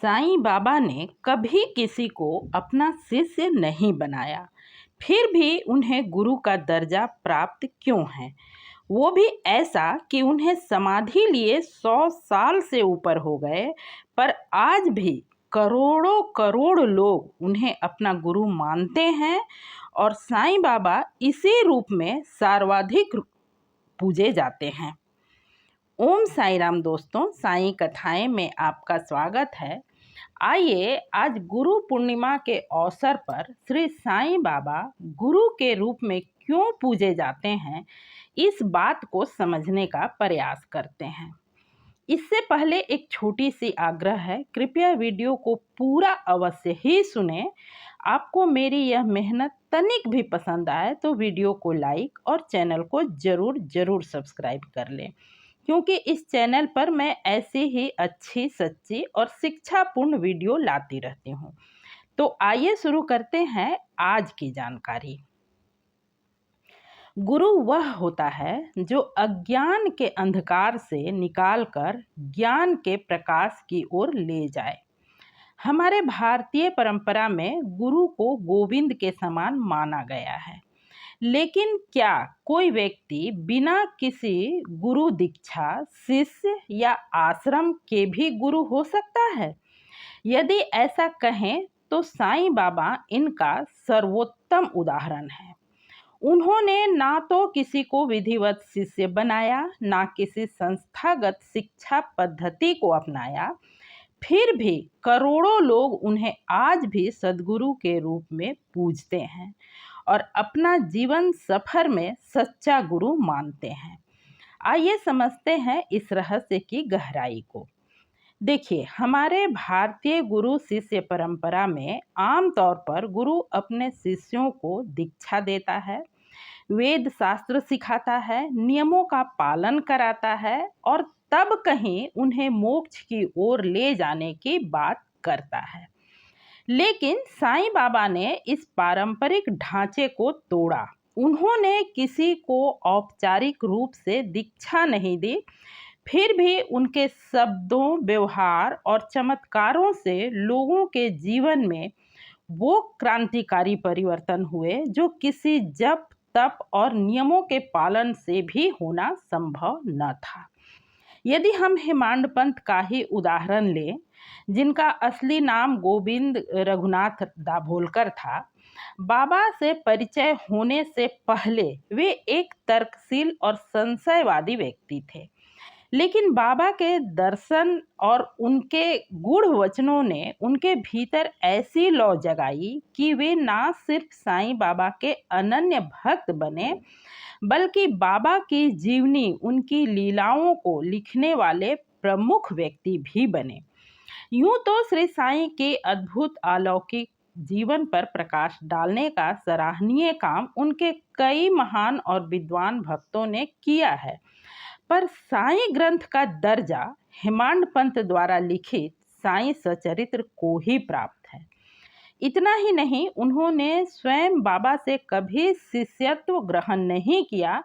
साईं बाबा ने कभी किसी को अपना शिष्य नहीं बनाया, फिर भी उन्हें गुरु का दर्जा प्राप्त क्यों है? वो भी ऐसा कि उन्हें समाधि लिए 100 साल से ऊपर हो गए, पर आज भी करोड़ों करोड़ लोग उन्हें अपना गुरु मानते हैं और साईं बाबा इसी रूप में सर्वाधिक पूजे जाते हैं। ओम साई राम दोस्तों, साईं कथाएं में आपका स्वागत है। आइए आज गुरु पूर्णिमा के अवसर पर श्री साईं बाबा गुरु के रूप में क्यों पूजे जाते हैं, इस बात को समझने का प्रयास करते हैं। इससे पहले एक छोटी सी आग्रह है, कृपया वीडियो को पूरा अवश्य ही सुने। आपको मेरी यह मेहनत तनिक भी पसंद आए तो वीडियो को लाइक और चैनल को ज़रूर सब्सक्राइब कर लें, क्योंकि इस चैनल पर मैं ऐसी ही अच्छी, सच्ची और शिक्षापूर्ण वीडियो लाती रहती हूँ। तो आइए शुरू करते हैं आज की जानकारी। गुरु वह होता है जो अज्ञान के अंधकार से निकालकर ज्ञान के प्रकाश की ओर ले जाए। हमारे भारतीय परंपरा में गुरु को गोविंद के समान माना गया है, लेकिन क्या कोई व्यक्ति बिना किसी गुरु दीक्षा, शिष्य या आश्रम के भी गुरु हो सकता है? यदि ऐसा कहें तो साईं बाबा इनका सर्वोत्तम उदाहरण है। उन्होंने ना तो किसी को विधिवत शिष्य बनाया, ना किसी संस्थागत शिक्षा पद्धति को अपनाया, फिर भी करोड़ों लोग उन्हें आज भी सद्गुरु के रूप में पूजते हैं और अपना जीवन सफर में सच्चा गुरु मानते हैं। आइए समझते हैं इस रहस्य की गहराई को। देखिए, हमारे भारतीय गुरु शिष्य परंपरा में आमतौर पर गुरु अपने शिष्यों को दीक्षा देता है, वेद शास्त्र सिखाता है, नियमों का पालन कराता है और तब कहीं उन्हें मोक्ष की ओर ले जाने की बात करता है। लेकिन साईं बाबा ने इस पारंपरिक ढांचे को तोड़ा। उन्होंने किसी को औपचारिक रूप से दीक्षा नहीं दी, फिर भी उनके शब्दों, व्यवहार और चमत्कारों से लोगों के जीवन में वो क्रांतिकारी परिवर्तन हुए जो किसी जप, तप और नियमों के पालन से भी होना संभव न था। यदि हम हेमांड पंत का ही उदाहरण लें, जिनका असली नाम गोविंद रघुनाथ दाभोलकर था, बाबा से परिचय होने से पहले वे एक तर्कशील और संशयवादी व्यक्ति थे, लेकिन बाबा के दर्शन और उनके गूढ़ वचनों ने उनके भीतर ऐसी लौ जगाई कि वे ना सिर्फ साईं बाबा के अनन्य भक्त बने, बल्कि बाबा की जीवनी, उनकी लीलाओं को लिखने वाले प्रमुख व्यक्ति भी बने। यूं तो श्री साईं के अद्भुत अलौकिक जीवन पर प्रकाश डालने का सराहनीय काम उनके कई महान और विद्वान भक्तों ने किया है, पर साईं ग्रंथ का दर्जा हेमांड पंत द्वारा लिखित साईं सचरित्र को ही प्राप्त है। इतना ही नहीं, उन्होंने स्वयं बाबा से कभी शिष्यत्व ग्रहण नहीं किया,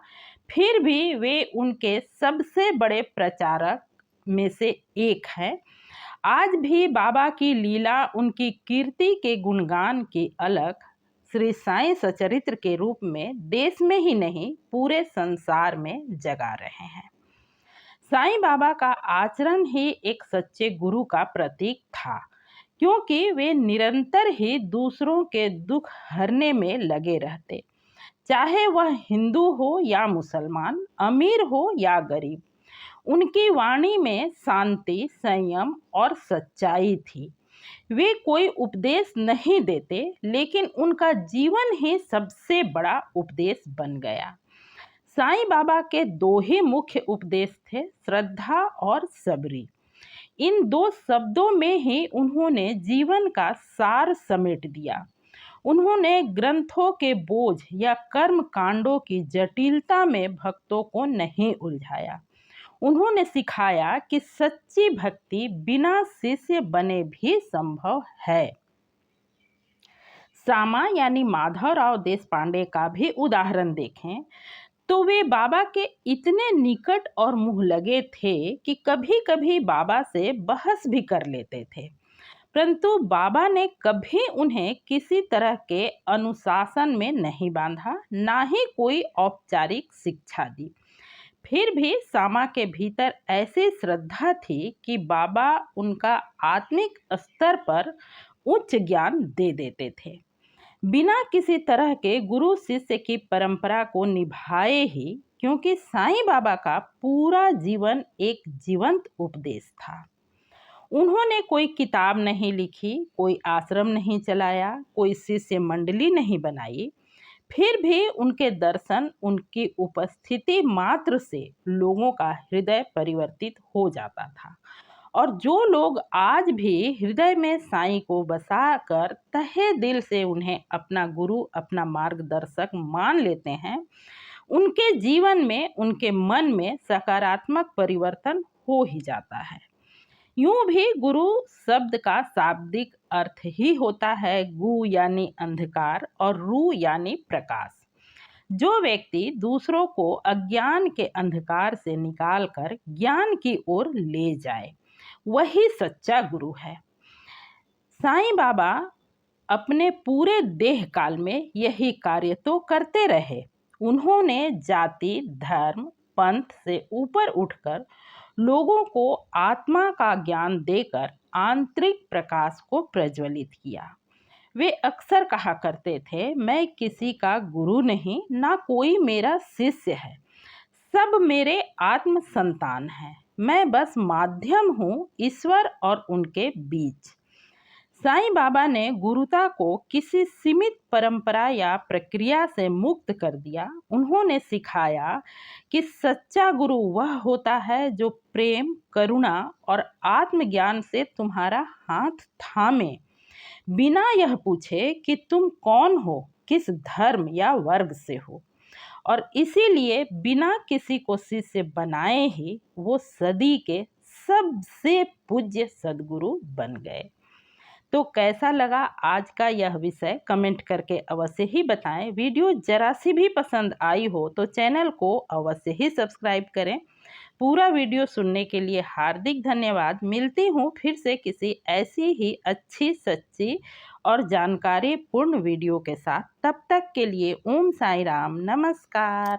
फिर भी वे उनके सबसे बड़े प्रचारक में से एक हैं। आज भी बाबा की लीला, उनकी कीर्ति के गुणगान की अलख श्री साईं सचरित्र के रूप में देश में ही नहीं, पूरे संसार में जगा रहे हैं। साईं बाबा का आचरण ही एक सच्चे गुरु का प्रतीक था, क्योंकि वे निरंतर ही दूसरों के दुख हरने में लगे रहते, चाहे वह हिंदू हो या मुसलमान, अमीर हो या गरीब। उनकी वाणी में शांति, संयम और सच्चाई थी। वे कोई उपदेश नहीं देते, लेकिन उनका जीवन ही सबसे बड़ा उपदेश बन गया। साईं बाबा के दो ही मुख्य उपदेश थे, श्रद्धा और सबरी। इन दो शब्दों में ही उन्होंने जीवन का सार समेट दिया। उन्होंने ग्रंथों के बोझ या कर्म कांडों की जटिलता में भक्तों को नहीं उलझाया। उन्होंने सिखाया कि सच्ची भक्ति बिना शिष्य बने भी संभव है। सामा यानी माधवराव देशपांडे का भी उदाहरण देखें तो वे बाबा के इतने निकट और मुँह लगे थे कि कभी कभी बाबा से बहस भी कर लेते थे। परंतु बाबा ने कभी उन्हें किसी तरह के अनुशासन में नहीं बांधा, ना ही कोई औपचारिक शिक्षा दी। फिर भी सामा के भीतर ऐसी श्रद्धा थी कि बाबा उनका आत्मिक स्तर पर उच्च ज्ञान दे देते थे, बिना किसी तरह के गुरु शिष्य की परंपरा को निभाए ही, क्योंकि साईं बाबा का पूरा जीवन एक जीवंत उपदेश था। उन्होंने कोई किताब नहीं लिखी, कोई आश्रम नहीं चलाया, कोई शिष्य मंडली नहीं बनाई। फिर भी उनके दर्शन, उनकी उपस्थिति मात्र से लोगों का हृदय परिवर्तित हो जाता था। और जो लोग आज भी हृदय में साईं को बसाकर तहे दिल से उन्हें अपना गुरु, अपना मार्गदर्शक मान लेते हैं, उनके जीवन में, उनके मन में सकारात्मक परिवर्तन हो ही जाता है। यूं भी गुरु शब्द का शाब्दिक अर्थ ही होता है गु यानी अंधकार और रू यानी प्रकाश। जो व्यक्ति दूसरों को अज्ञान के अंधकार से निकालकर ज्ञान की ओर ले जाए, वही सच्चा गुरु है। साईं बाबा अपने पूरे देह काल में यही कार्य तो करते रहे। उन्होंने जाति, धर्म, पंथ से ऊपर उठकर लोगों को आत्मा का ज्ञान देकर आंतरिक प्रकाश को प्रज्वलित किया। वे अक्सर कहा करते थे, मैं किसी का गुरु नहीं, ना कोई मेरा शिष्य है, सब मेरे आत्म संतान हैं, मैं बस माध्यम हूँ ईश्वर और उनके बीच। साईं बाबा ने गुरुता को किसी सीमित परंपरा या प्रक्रिया से मुक्त कर दिया। उन्होंने सिखाया कि सच्चा गुरु वह होता है जो प्रेम, करुणा और आत्मज्ञान से तुम्हारा हाथ थामे, बिना यह पूछे कि तुम कौन हो, किस धर्म या वर्ग से हो। और इसीलिए बिना किसी को शिष्य बनाए ही वो सदी के सबसे पूज्य सद्गुरु बन गए। तो कैसा लगा आज का यह विषय, कमेंट करके अवश्य ही बताएं। वीडियो जरा सी भी पसंद आई हो तो चैनल को अवश्य ही सब्सक्राइब करें। पूरा वीडियो सुनने के लिए हार्दिक धन्यवाद। मिलती हूँ फिर से किसी ऐसी ही अच्छी, सच्ची और जानकारी पूर्ण वीडियो के साथ। तब तक के लिए ओम साई राम, नमस्कार।